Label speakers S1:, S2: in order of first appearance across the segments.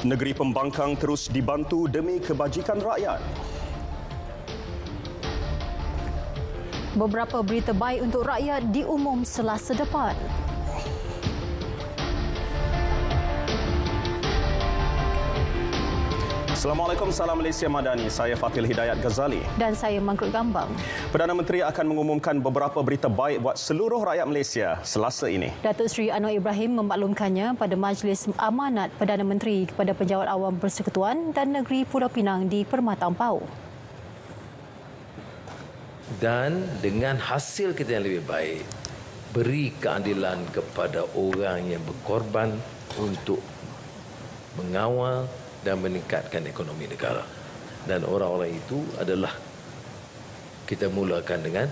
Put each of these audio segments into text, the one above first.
S1: Negeri pembangkang terus dibantu demi kebajikan rakyat.
S2: Beberapa berita baik untuk rakyat diumum Selasa depan.
S1: Assalamualaikum, salam Malaysia Madani. Saya Fatil Hidayat Ghazali.
S2: Dan saya Mangkrut Gambang.
S1: Perdana Menteri akan mengumumkan beberapa berita baik buat seluruh rakyat Malaysia Selasa ini.
S2: Datuk Seri Anwar Ibrahim memaklumkannya pada Majlis Amanat Perdana Menteri kepada Penjawat Awam Persekutuan dan Negeri Pulau Pinang di Permata Ampau.
S3: Dan dengan hasil kita yang lebih baik, beri keadilan kepada orang yang berkorban untuk mengawal dan meningkatkan ekonomi negara. Dan orang-orang itu adalah kita mulakan dengan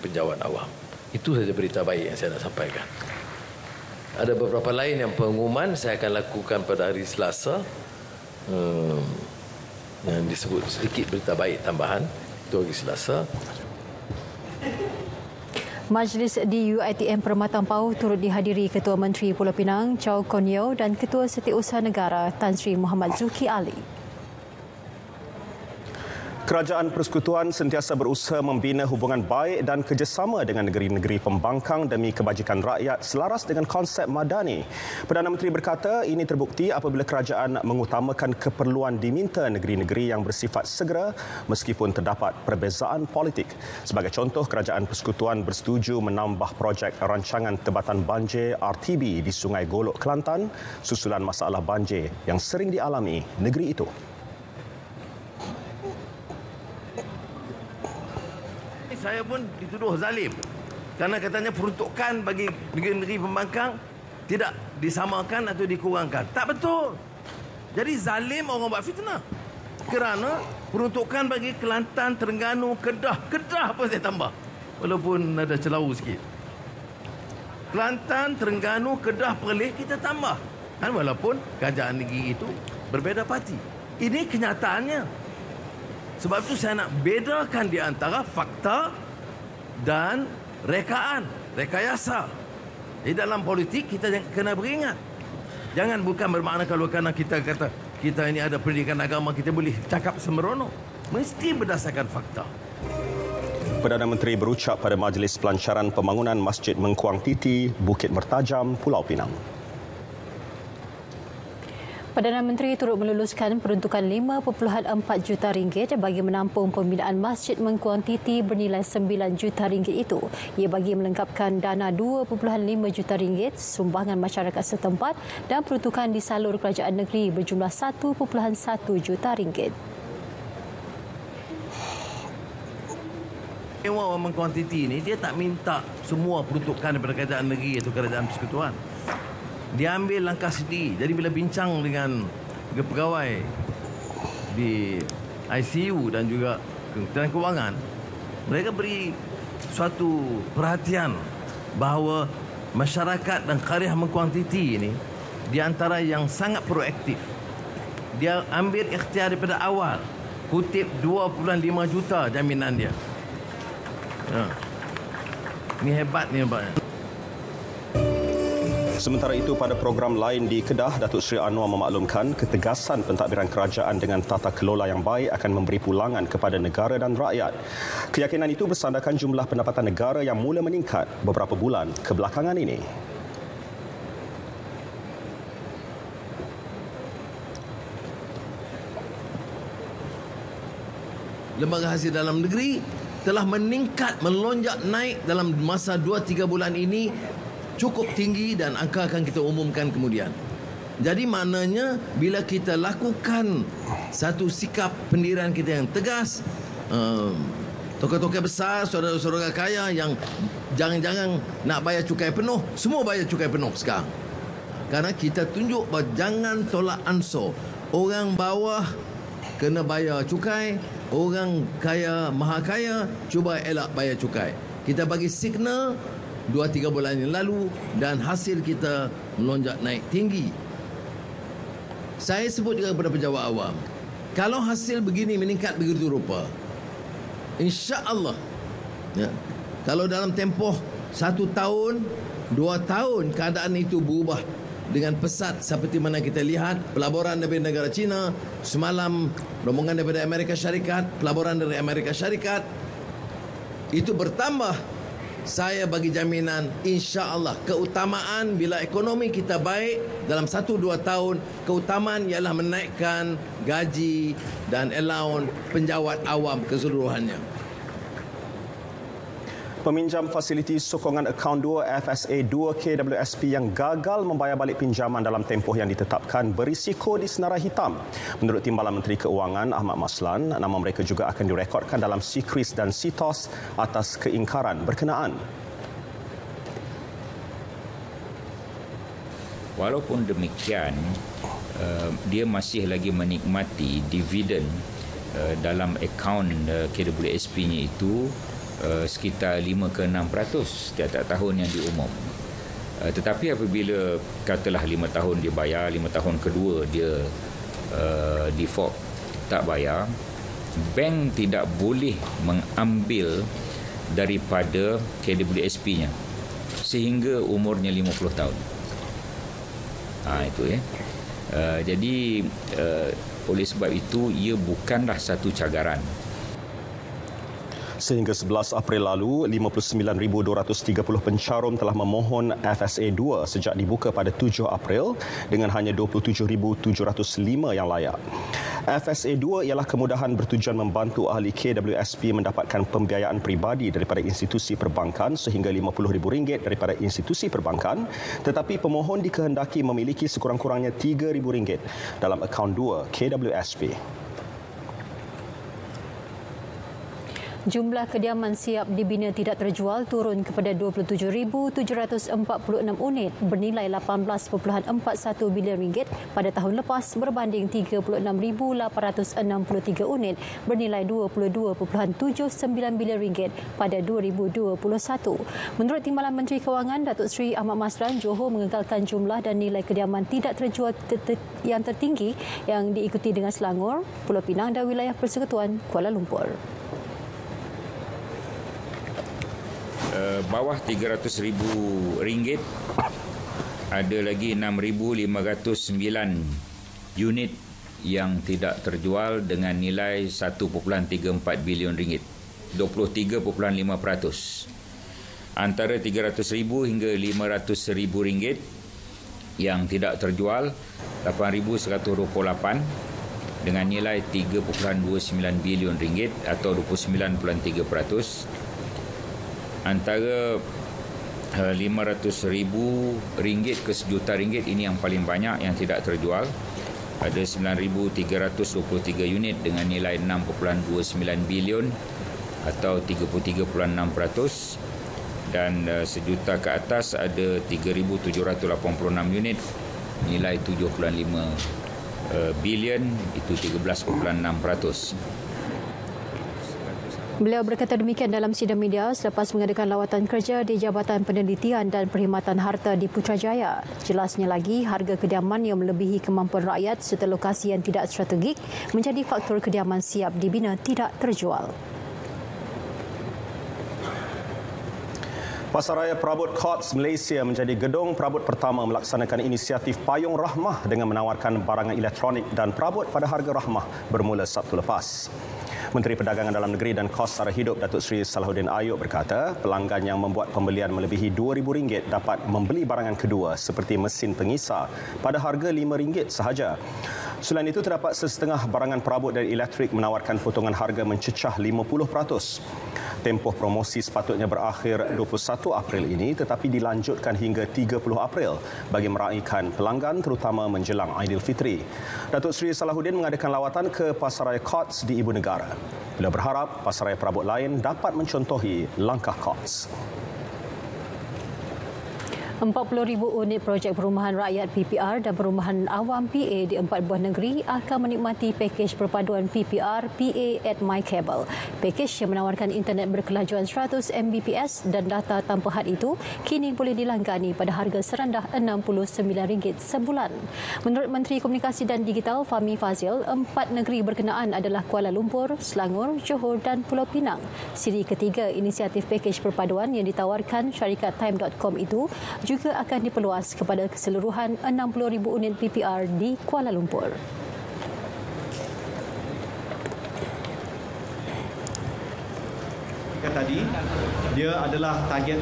S3: penjawat awam. Itu saja berita baik yang saya nak sampaikan. Ada beberapa lain yang pengumuman saya akan lakukan pada hari Selasa. Yang disebut sedikit berita baik tambahan. Itu hari Selasa.
S2: Majlis di UiTM Permata Ampau turut dihadiri Ketua Menteri Pulau Pinang Chow Kon Yeow dan Ketua Setiausaha Negara Tan Sri Muhammad Zulkifli Ali.
S1: Kerajaan Persekutuan sentiasa berusaha membina hubungan baik dan kerjasama dengan negeri-negeri pembangkang demi kebajikan rakyat selaras dengan konsep Madani. Perdana Menteri berkata ini terbukti apabila kerajaan mengutamakan keperluan diminta negeri-negeri yang bersifat segera meskipun terdapat perbezaan politik. Sebagai contoh, Kerajaan Persekutuan bersetuju menambah projek rancangan tebatan banjir RTB di Sungai Golok, Kelantan susulan masalah banjir yang sering dialami negeri itu.
S4: Saya pun dituduh zalim kerana katanya peruntukan bagi negeri-negeri pembangkang tidak disamakan atau dikurangkan. Tak betul. Jadi zalim orang buat fitnah. Kerana peruntukan bagi Kelantan, Terengganu, Kedah pun saya tambah. Walaupun ada celau sikit. Kelantan, Terengganu, Kedah, Perlis kita tambah. Dan walaupun kerajaan negeri itu berbeza parti. Ini kenyataannya. Sebab itu saya nak bedakan di antara fakta dan rekayasa. Di dalam politik kita kena beringat. Jangan bukan bermakna kalau kerana kita kata kita ini ada pendidikan agama kita boleh cakap sembrono. Mesti berdasarkan fakta.
S1: Perdana Menteri berucap pada Majlis Pelancaran Pembangunan Masjid Mengkuang Titi, Bukit Mertajam, Pulau Pinang.
S2: Perdana Menteri turut meluluskan peruntukan RM5.4 juta bagi menampung pembinaan Masjid Mengkuang Titi bernilai RM9 juta itu. Ia bagi melengkapkan dana RM2.5 juta sumbangan masyarakat setempat dan peruntukan disalur kerajaan negeri berjumlah RM1.1 juta.
S4: Orang Mengkuang Titi ini dia tak minta semua peruntukan daripada kerajaan negeri atau kerajaan persekutuan. Dia ambil langkah sendiri. Jadi bila bincang dengan pegawai di ICU dan juga Kementerian Kewangan, mereka beri suatu perhatian bahawa masyarakat dan Qaryah Mengkuang Titi ini di antara yang sangat proaktif. Dia ambil ikhtiar daripada awal. Kutip 2.5 juta jaminan dia. Ini hebat ni hebatnya.
S1: Sementara itu, pada program lain di Kedah, Datuk Seri Anwar memaklumkan ketegasan pentadbiran kerajaan dengan tata kelola yang baik akan memberi pulangan kepada negara dan rakyat. Keyakinan itu bersandarkan jumlah pendapatan negara yang mula meningkat beberapa bulan kebelakangan ini.
S4: Lembaga Hasil Dalam Negeri telah meningkat, melonjak naik dalam masa 2-3 bulan ini cukup tinggi dan angka akan kita umumkan kemudian. Jadi maknanya bila kita lakukan satu sikap pendirian kita yang tegas, tokoh-tokoh besar, saudara-saudara kaya yang jangan-jangan nak bayar cukai penuh, semua bayar cukai penuh sekarang. Kerana kita tunjuk bahawa jangan tolak ansur. Orang bawah kena bayar cukai, orang kaya, maha kaya, cuba elak bayar cukai. Kita bagi signal 2-3 bulan yang lalu dan hasil kita melonjak naik tinggi. Saya sebut juga kepada pejabat awam, kalau hasil begini meningkat begitu rupa, insya-Allah kalau dalam tempoh 1 tahun, 2 tahun keadaan itu berubah dengan pesat seperti mana kita lihat pelaburan dari negara China, semalam rombongan daripada Amerika Syarikat, pelaburan dari Amerika Syarikat itu bertambah. Saya bagi jaminan insya-Allah keutamaan bila ekonomi kita baik dalam 1-2 tahun, keutamaan ialah menaikkan gaji dan allowance penjawat awam keseluruhannya.
S1: Peminjam fasiliti sokongan akaun 2 FSA 2 KWSP yang gagal membayar balik pinjaman dalam tempoh yang ditetapkan berisiko disenarai hitam. Menurut Timbalan Menteri Keuangan Ahmad Maslan, nama mereka juga akan direkodkan dalam SIKRIS dan SITOS atas keingkaran berkenaan.
S5: Walaupun demikian, dia masih lagi menikmati dividen dalam akaun KWSP-nya itu sekitar 5 ke 6% setiap tahun yang diumum. Tetapi apabila katalah 5 tahun dia bayar, 5 tahun kedua dia default tak bayar, bank tidak boleh mengambil daripada KWSP-nya sehingga umurnya 50 tahun. Itu ya. Jadi oleh sebab itu ia bukanlah satu cagaran.
S1: Sehingga 11 April lalu, 59,230 pencarum telah memohon FSA 2 sejak dibuka pada 7 April dengan hanya 27,705 yang layak. FSA 2 ialah kemudahan bertujuan membantu ahli KWSP mendapatkan pembiayaan peribadi daripada institusi perbankan sehingga RM50,000 daripada institusi perbankan, tetapi pemohon dikehendaki memiliki sekurang-kurangnya RM3,000 dalam akaun 2 KWSP.
S2: Jumlah kediaman siap dibina tidak terjual turun kepada 27,746 unit bernilai RM18.41 bilion pada tahun lepas berbanding 36,863 unit bernilai RM22.79 bilion pada 2021. Menurut Timbalan Menteri Kewangan Datuk Seri Ahmad Maslan, Johor mengekalkan jumlah dan nilai kediaman tidak terjual yang tertinggi yang diikuti dengan Selangor, Pulau Pinang dan wilayah Persekutuan Kuala Lumpur.
S5: Bawah RM300,000 ada lagi 6,509 unit yang tidak terjual dengan nilai RM1.34 bilion, 23.5%. Antara RM300,000 hingga RM500,000 yang tidak terjual 8,128 dengan nilai RM3.29 bilion atau 29.3%. Antara RM500,000 ke RM1,000,000 ini yang paling banyak yang tidak terjual. Ada 9,323 unit dengan nilai 6.29 bilion atau 33.6%. Dan sejuta ke atas ada 3,786 unit nilai 7.5 bilion, itu 13.6%.
S2: Beliau berkata demikian dalam sidang media selepas mengadakan lawatan kerja di Jabatan Penelitian dan Perkhidmatan Harta di Putrajaya. Jelasnya lagi, harga kediaman yang melebihi kemampuan rakyat serta lokasi yang tidak strategik menjadi faktor kediaman siap dibina tidak terjual.
S1: Pasaraya Perabot Courts Malaysia menjadi gedung perabot pertama melaksanakan inisiatif Payung Rahmah dengan menawarkan barangan elektronik dan perabot pada harga rahmah bermula Sabtu lepas. Menteri Perdagangan Dalam Negeri dan Kos Sara Hidup Datuk Seri Salahuddin Ayub berkata pelanggan yang membuat pembelian melebihi RM2,000 dapat membeli barangan kedua seperti mesin pengisar pada harga RM5 sahaja. Selain itu, terdapat sesetengah barangan perabot dan elektrik menawarkan potongan harga mencecah 50%. Tempoh promosi sepatutnya berakhir 21 April ini tetapi dilanjutkan hingga 30 April bagi meraihkan pelanggan terutama menjelang Aidilfitri. Datuk Seri Salahuddin mengadakan lawatan ke Pasaraya Courts di Ibu Negara. Beliau berharap pasaraya perabot lain dapat mencontohi langkah Courts.
S2: 40,000 unit projek perumahan rakyat PPR dan perumahan awam PA di 4 buah negeri akan menikmati pakej perpaduan PPR PA at My Cable. Pakej yang menawarkan internet berkelajuan 100 Mbps dan data tanpa had itu kini boleh dilanggani pada harga serendah RM69 sebulan. Menurut Menteri Komunikasi dan Digital Fahmi Fazil, 4 negeri berkenaan adalah Kuala Lumpur, Selangor, Johor dan Pulau Pinang. Siri ketiga inisiatif pakej perpaduan yang ditawarkan syarikat Time.com itu juga akan diperluas kepada keseluruhan 60,000 unit PPR di Kuala Lumpur.
S6: Tadi dia adalah target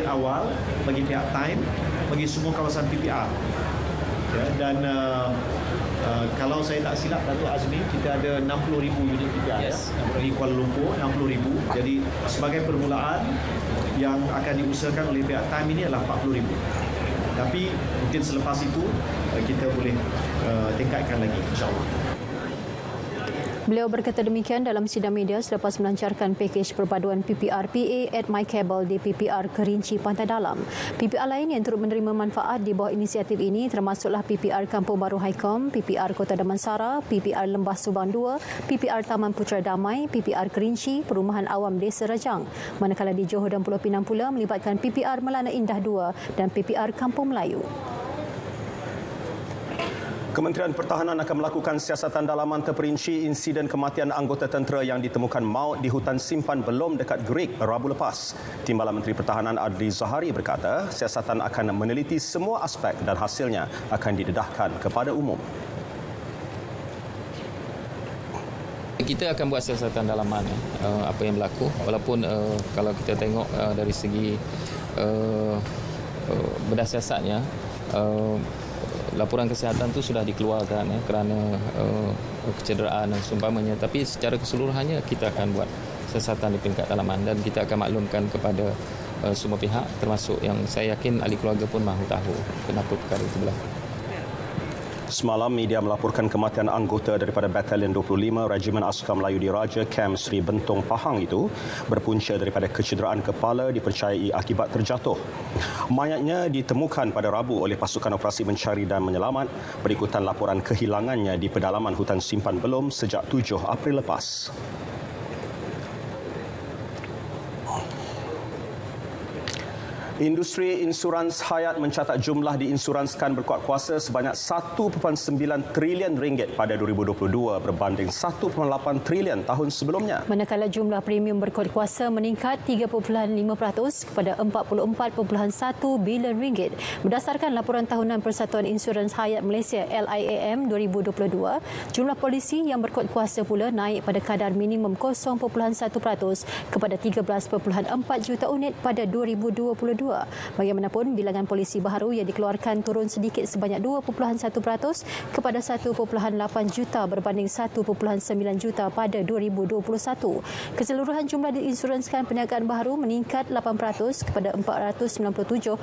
S6: awal bagi pihak Time bagi semua kawasan PPR. Ya, dan kalau saya tak silap Datuk Azmi, kita ada 60,000 unit PPR di Kuala Lumpur, 60,000. Jadi sebagai permulaan yang akan diusahakan oleh pihak Time ini adalah 40,000. Tapi mungkin selepas itu kita boleh tingkatkan lagi, insya-Allah.
S2: Beliau berkata demikian dalam sidang media selepas melancarkan pakej perpaduan PPR PA at My Cable di PPR Kerinci Pantai Dalam. PPR lain yang turut menerima manfaat di bawah inisiatif ini termasuklah PPR Kampung Baru Haikom, PPR Kota Damansara, PPR Lembah Subang 2, PPR Taman Putra Damai, PPR Kerinci, Perumahan Awam Desa Rajang. Manakala di Johor dan Pulau Pinang pula melibatkan PPR Melana Indah 2 dan PPR Kampung Melayu.
S1: Kementerian Pertahanan akan melakukan siasatan dalaman terperinci insiden kematian anggota tentera yang ditemukan maut di hutan simpan belum dekat Gerik Rabu lepas. Timbalan Menteri Pertahanan Adli Zahari berkata, siasatan akan meneliti semua aspek dan hasilnya akan didedahkan kepada umum.
S5: Kita akan buat siasatan dalaman apa yang berlaku, walaupun kalau kita tengok dari segi bedah siasatnya, laporan kesihatan itu sudah dikeluarkan kerana kecederaan dan seumpamanya, tapi secara keseluruhannya kita akan buat siasatan di peringkat dalaman dan kita akan maklumkan kepada semua pihak, termasuk yang saya yakin ahli keluarga pun mahu tahu kenapa perkara itu berlaku.
S1: Semalam, media melaporkan kematian anggota daripada Batalion 25 Regimen Askar Melayu Diraja Kem Sri Bentong Pahang itu berpunca daripada kecederaan kepala dipercayai akibat terjatuh. Mayatnya ditemukan pada Rabu oleh pasukan operasi mencari dan menyelamat berikutan laporan kehilangannya di pedalaman hutan simpan belum sejak 7 April lepas. Industri insurans hayat mencatat jumlah diinsuranskan berkuat kuasa sebanyak 1.9 trilion ringgit pada 2022 berbanding 1.8 trilion tahun sebelumnya.
S2: Manakala jumlah premium berkuat kuasa meningkat 3.5% kepada 44.1 bilion ringgit. Berdasarkan laporan tahunan Persatuan Insurans Hayat Malaysia LIAM 2022, jumlah polisi yang berkuat kuasa pula naik pada kadar minimum 0.1% kepada 13.4 juta unit pada 2022. Bagaimanapun, bilangan polisi baharu yang dikeluarkan turun sedikit sebanyak 2.1% kepada 1.8 juta berbanding 1.9 juta pada 2021. Keseluruhan jumlah diinsuranskan perniagaan baharu meningkat 8% kepada 497.7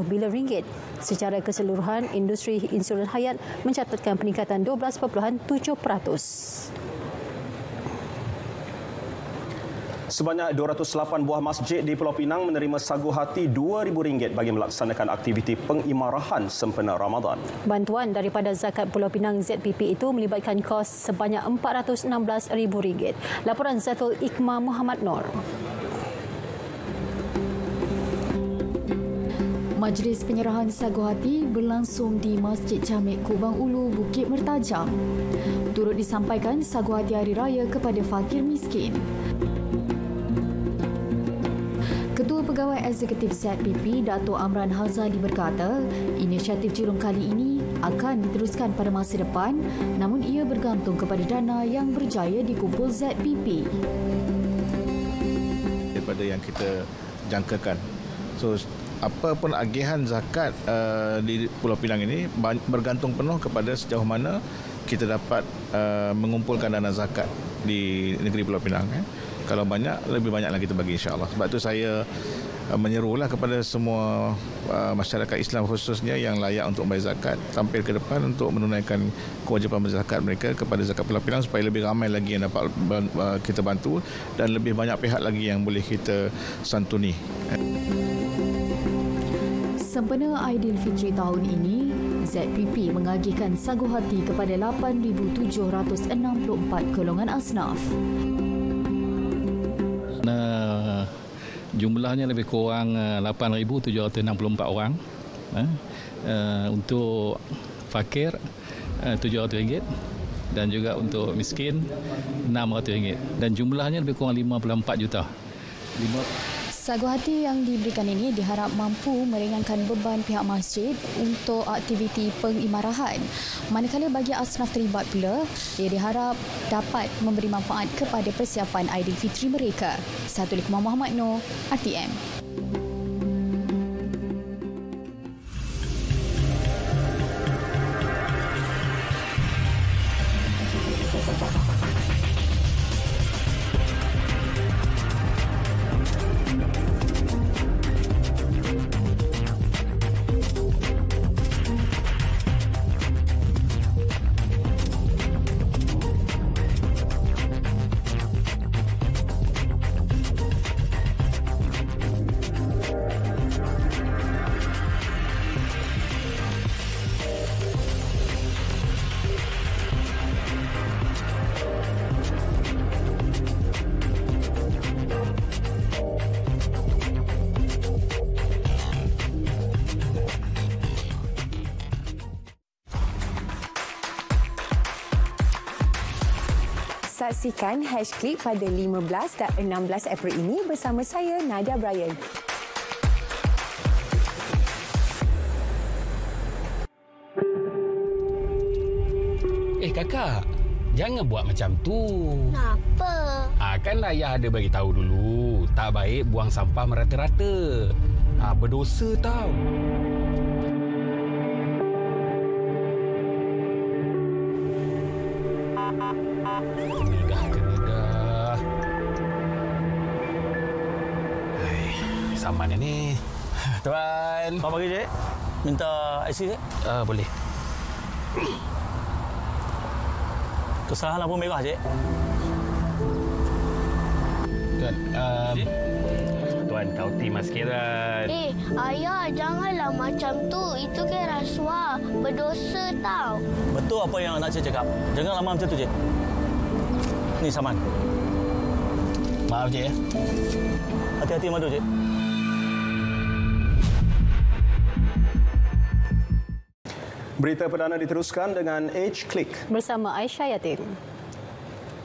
S2: bilion ringgit. Secara keseluruhan, industri insurans hayat mencatatkan peningkatan 12.7%.
S1: Sebanyak 208 buah masjid di Pulau Pinang menerima sagu hati RM2,000 bagi melaksanakan aktiviti pengimarahan sempena Ramadan.
S2: Bantuan daripada Zakat Pulau Pinang ZPP itu melibatkan kos sebanyak RM416,000. Laporan Zatul Iqmah Muhammad Nor.
S7: Majlis penyerahan sagu hati berlangsung di Masjid Jamek Kubang Ulu, Bukit Mertajam. Turut disampaikan sagu hati hari raya kepada fakir miskin. Ketua Pegawai Eksekutif ZPP, Dato' Amran Hazali berkata, inisiatif Julung kali ini akan diteruskan pada masa depan, namun ia bergantung kepada dana yang berjaya dikumpul ZPP.
S8: Daripada yang kita jangkakan. So, apa pun agihan zakat di Pulau Pinang ini bergantung penuh kepada sejauh mana kita dapat mengumpulkan dana zakat di negeri Pulau Pinang. Kalau banyak, lebih banyak lagi kita bagi, insya-Allah. Sebab itu saya menyerulah kepada semua masyarakat Islam khususnya yang layak untuk membayar zakat tampil ke depan untuk menunaikan kewajipan zakat mereka kepada zakat Pulau Pinang supaya lebih ramai lagi yang dapat kita bantu dan lebih banyak pihak lagi yang boleh kita santuni.
S7: Sempena Aidilfitri tahun ini, ZPP mengagihkan sagu hati kepada 8,764 golongan asnaf.
S9: Jumlahnya lebih kurang 8,764 orang. Untuk fakir RM700 dan juga untuk miskin RM600 dan jumlahnya lebih kurang 54 juta.
S7: Sagu hati yang diberikan ini diharap mampu meringankan beban pihak masjid untuk aktiviti pengimarahan. Manakala bagi asnaf terlibat pula, ia diharap dapat memberi manfaat kepada persiapan Aidilfitri mereka. Satu lagi Muhammad Noor, RTM.
S10: Saksikan Hashclick pada 15 dan 16 April ini bersama saya, Nadia Bryan.
S9: Kakak, jangan buat macam tu.
S11: Kenapa?
S9: Kan ayah ada bagi tahu dulu, tak baik buang sampah merata-rata. Berdosa tau. Dah. Saman ni.
S12: Tuan. Apa bagi, Cik? Minta IC, Cik?
S9: Boleh.
S12: Kesalahan lampu merah, Cik.
S9: Tuan, Tuan, kau timah sikit, Tuan.
S11: Ayah, janganlah macam tu. Itu kan rasuah. Berdosa tau.
S12: Betul apa yang nak Cik cakap. Jangan lama macam tu, Cik. Ni saman. Maaf, Cik. Hati-hati madu, Cik.
S1: Berita perdana diteruskan dengan Hclick
S2: bersama Aisyah Yatim.